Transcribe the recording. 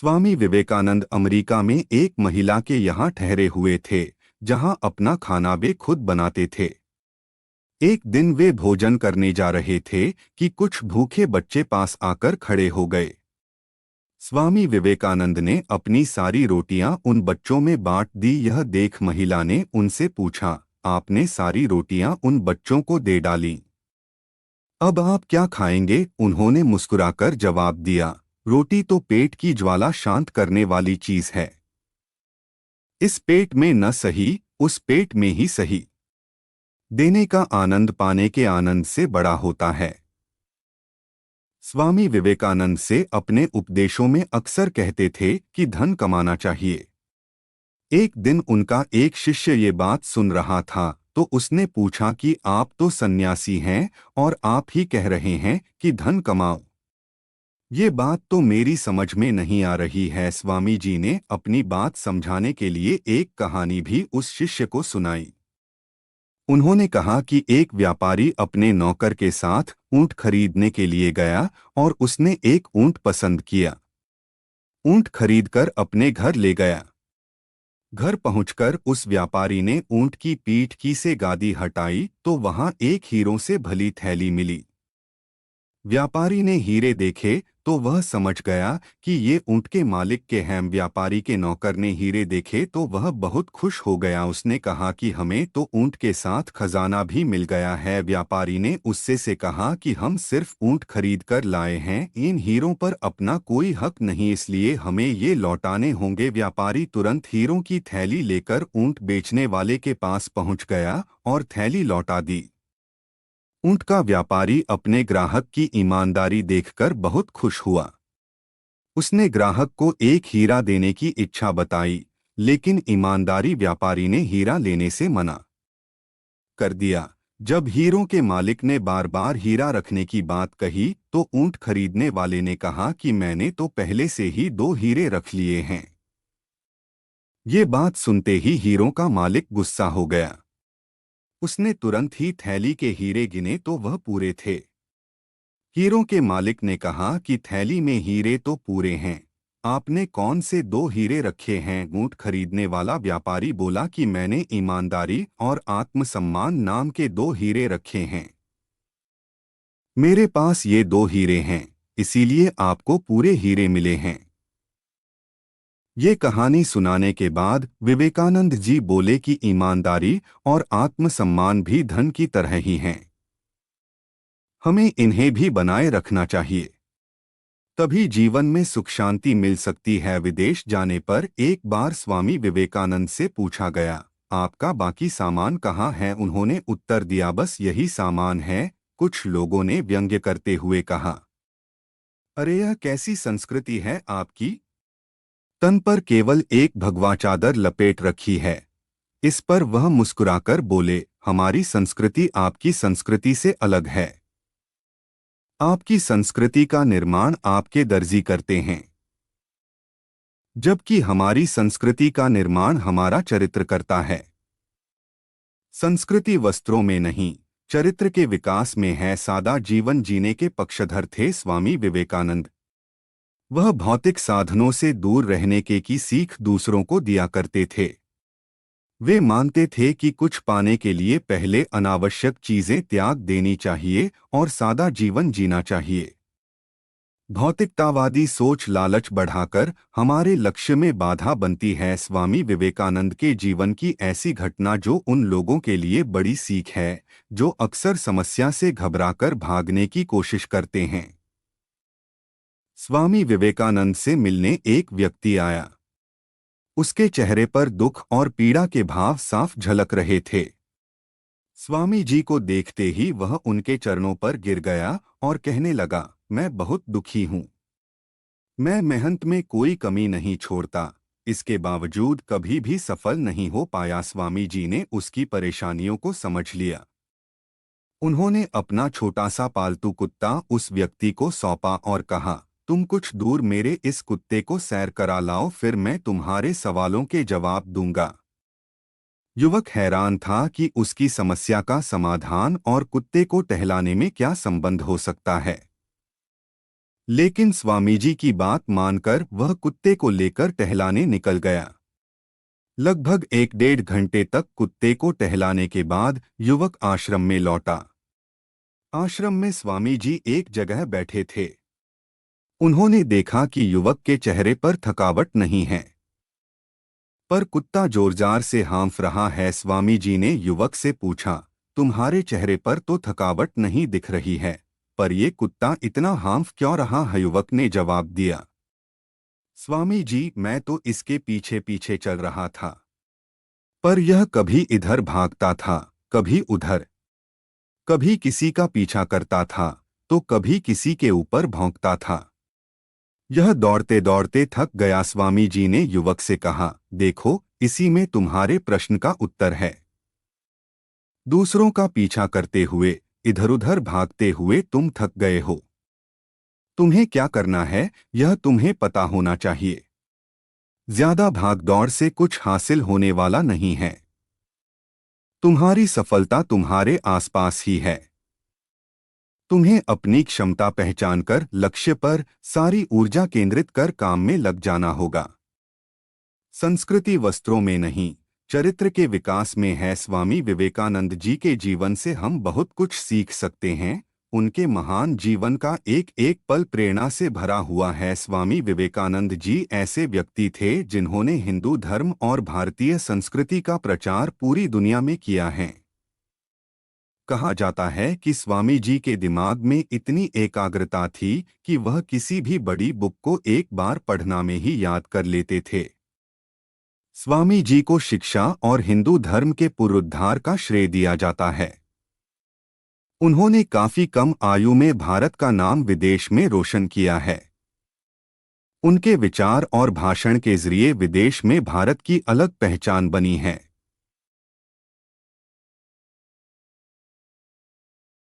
Swami Vivekananda America में एक महिला के यहाँ ठहरे हुए थे, जहाँ अपना खाना वे खुद बनाते थे। एक दिन वे भोजन करने जा रहे थे कि कुछ भूखे बच्चे पास आकर खड़े हो गए। स्वामी विवेकानंद ने अपनी सारी रोटियां उन बच्चों में बांट दी। यह देख महिला ने उनसे पूछा, आपने सारी रोटियां उन बच्चों को दे डाली, अब आप क्या खाएंगे? उन्होंने मुस्कुराकर जवाब दिया, रोटी तो पेट की ज्वाला शांत करने वाली चीज है। इस पेट में न सही, उस पेट में ही सही। देने का आनंद पाने के आनंद से बड़ा होता है। स्वामी विवेकानंद से अपने उपदेशों में अक्सर कहते थे कि धन कमाना चाहिए। एक दिन उनका एक शिष्य ये बात सुन रहा था तो उसने पूछा कि आप तो सन्यासी हैं और आप ही कह रहे हैं कि धन कमाओ। ये बात तो मेरी समझ में नहीं आ रही है। स्वामी जी ने अपनी बात समझाने के लिए एक कहानी भी उस शिष्य को सुनाई। उन्होंने कहा कि एक व्यापारी अपने नौकर के साथ ऊंट खरीदने के लिए गया और उसने एक ऊंट पसंद किया। ऊंट खरीदकर अपने घर ले गया। घर पहुंचकर उस व्यापारी ने ऊंट की पीठ की से गादी हटाई तो वहां एक हीरों से भली थैली मिली। व्यापारी ने हीरे देखे तो वह समझ गया कि ये ऊंट के मालिक के हैं। व्यापारी के नौकर ने हीरे देखे तो वह बहुत खुश हो गया। उसने कहा कि हमें तो ऊंट के साथ खजाना भी मिल गया है। व्यापारी ने उससे से कहा कि हम सिर्फ ऊंट खरीद कर लाए हैं, इन हीरों पर अपना कोई हक नहीं, इसलिए हमें ये लौटाने होंगे। व्यापारी तुरंत हीरों की थैली लेकर ऊंट बेचने वाले के पास पहुंच गया और थैली लौटा दी। ऊंट का व्यापारी अपने ग्राहक की ईमानदारी देखकर बहुत खुश हुआ। उसने ग्राहक को एक हीरा देने की इच्छा बताई, लेकिन ईमानदारी व्यापारी ने हीरा लेने से मना कर दिया। जब हीरों के मालिक ने बार बार हीरा रखने की बात कही तो ऊंट खरीदने वाले ने कहा कि मैंने तो पहले से ही 2 हीरे रख लिए हैं। ये बात सुनते ही हीरों का मालिक गुस्सा हो गया। उसने तुरंत ही थैली के हीरे गिने तो वह पूरे थे। हीरों के मालिक ने कहा कि थैली में हीरे तो पूरे हैं, आपने कौन से 2 हीरे रखे हैं? ऊंट खरीदने वाला व्यापारी बोला कि मैंने ईमानदारी और आत्मसम्मान नाम के 2 हीरे रखे हैं। मेरे पास ये 2 हीरे हैं, इसीलिए आपको पूरे हीरे मिले हैं। ये कहानी सुनाने के बाद विवेकानंद जी बोले कि ईमानदारी और आत्मसम्मान भी धन की तरह ही हैं। हमें इन्हें भी बनाए रखना चाहिए, तभी जीवन में सुख शांति मिल सकती है। विदेश जाने पर एक बार स्वामी विवेकानंद से पूछा गया, आपका बाकी सामान कहाँ है? उन्होंने उत्तर दिया, बस यही सामान है। कुछ लोगों ने व्यंग्य करते हुए कहा, अरे यह कैसी संस्कृति है आपकी, तन पर केवल एक भगवा चादर लपेट रखी है। इस पर वह मुस्कुराकर बोले, हमारी संस्कृति आपकी संस्कृति से अलग है। आपकी संस्कृति का निर्माण आपके दर्जी करते हैं, जबकि हमारी संस्कृति का निर्माण हमारा चरित्र करता है। संस्कृति वस्त्रों में नहीं, चरित्र के विकास में है। सादा जीवन जीने के पक्षधर थे स्वामी विवेकानंद। वह भौतिक साधनों से दूर रहने की सीख दूसरों को दिया करते थे। वे मानते थे कि कुछ पाने के लिए पहले अनावश्यक चीजें त्याग देनी चाहिए और सादा जीवन जीना चाहिए। भौतिकतावादी सोच लालच बढ़ाकर हमारे लक्ष्य में बाधा बनती है। स्वामी विवेकानंद के जीवन की ऐसी घटना जो उन लोगों के लिए बड़ी सीख है, जो अक्सर समस्या से घबराकर भागने की कोशिश करते हैं। स्वामी विवेकानंद से मिलने एक व्यक्ति आया। उसके चेहरे पर दुख और पीड़ा के भाव साफ झलक रहे थे। स्वामी जी को देखते ही वह उनके चरणों पर गिर गया और कहने लगा, मैं बहुत दुखी हूँ। मैं मेहनत में कोई कमी नहीं छोड़ता, इसके बावजूद कभी भी सफल नहीं हो पाया। स्वामी जी ने उसकी परेशानियों को समझ लिया। उन्होंने अपना छोटा सा पालतू कुत्ता उस व्यक्ति को सौंपा और कहा, तुम कुछ दूर मेरे इस कुत्ते को सैर करा लाओ, फिर मैं तुम्हारे सवालों के जवाब दूंगा। युवक हैरान था कि उसकी समस्या का समाधान और कुत्ते को टहलाने में क्या संबंध हो सकता है। लेकिन स्वामी जी की बात मानकर वह कुत्ते को लेकर टहलाने निकल गया। लगभग 1-1.5 घंटे तक कुत्ते को टहलाने के बाद युवक आश्रम में लौटा। आश्रम में स्वामी जी एक जगह बैठे थे। उन्होंने देखा कि युवक के चेहरे पर थकावट नहीं है, पर कुत्ता जोरजार से हाँफ रहा है। स्वामी जी ने युवक से पूछा, तुम्हारे चेहरे पर तो थकावट नहीं दिख रही है, पर ये कुत्ता इतना हाँफ क्यों रहा है? युवक ने जवाब दिया, स्वामी जी, मैं तो इसके पीछे पीछे चल रहा था, पर यह कभी इधर भागता था, कभी उधर, कभी किसी का पीछा करता था तो कभी किसी के ऊपर भौंकता था। यह दौड़ते दौड़ते थक गया। स्वामी जी ने युवक से कहा, देखो, इसी में तुम्हारे प्रश्न का उत्तर है। दूसरों का पीछा करते हुए, इधर उधर भागते हुए तुम थक गए हो। तुम्हें क्या करना है, यह तुम्हें पता होना चाहिए। ज्यादा भागदौड़ से कुछ हासिल होने वाला नहीं है। तुम्हारी सफलता तुम्हारे आसपास ही है। तुम्हें अपनी क्षमता पहचानकर लक्ष्य पर सारी ऊर्जा केंद्रित कर काम में लग जाना होगा। संस्कृति वस्त्रों में नहीं, चरित्र के विकास में है। स्वामी विवेकानंद जी के जीवन से हम बहुत कुछ सीख सकते हैं। उनके महान जीवन का एक एक पल प्रेरणा से भरा हुआ है। स्वामी विवेकानंद जी ऐसे व्यक्ति थे जिन्होंने हिंदू धर्म और भारतीय संस्कृति का प्रचार पूरी दुनिया में किया है। कहा जाता है कि स्वामी जी के दिमाग में इतनी एकाग्रता थी कि वह किसी भी बड़ी बुक को एक बार पढ़ना में ही याद कर लेते थे। स्वामी जी को शिक्षा और हिंदू धर्म के पुनरुद्धार का श्रेय दिया जाता है। उन्होंने काफी कम आयु में भारत का नाम विदेश में रोशन किया है। उनके विचार और भाषण के जरिए विदेश में भारत की अलग पहचान बनी है।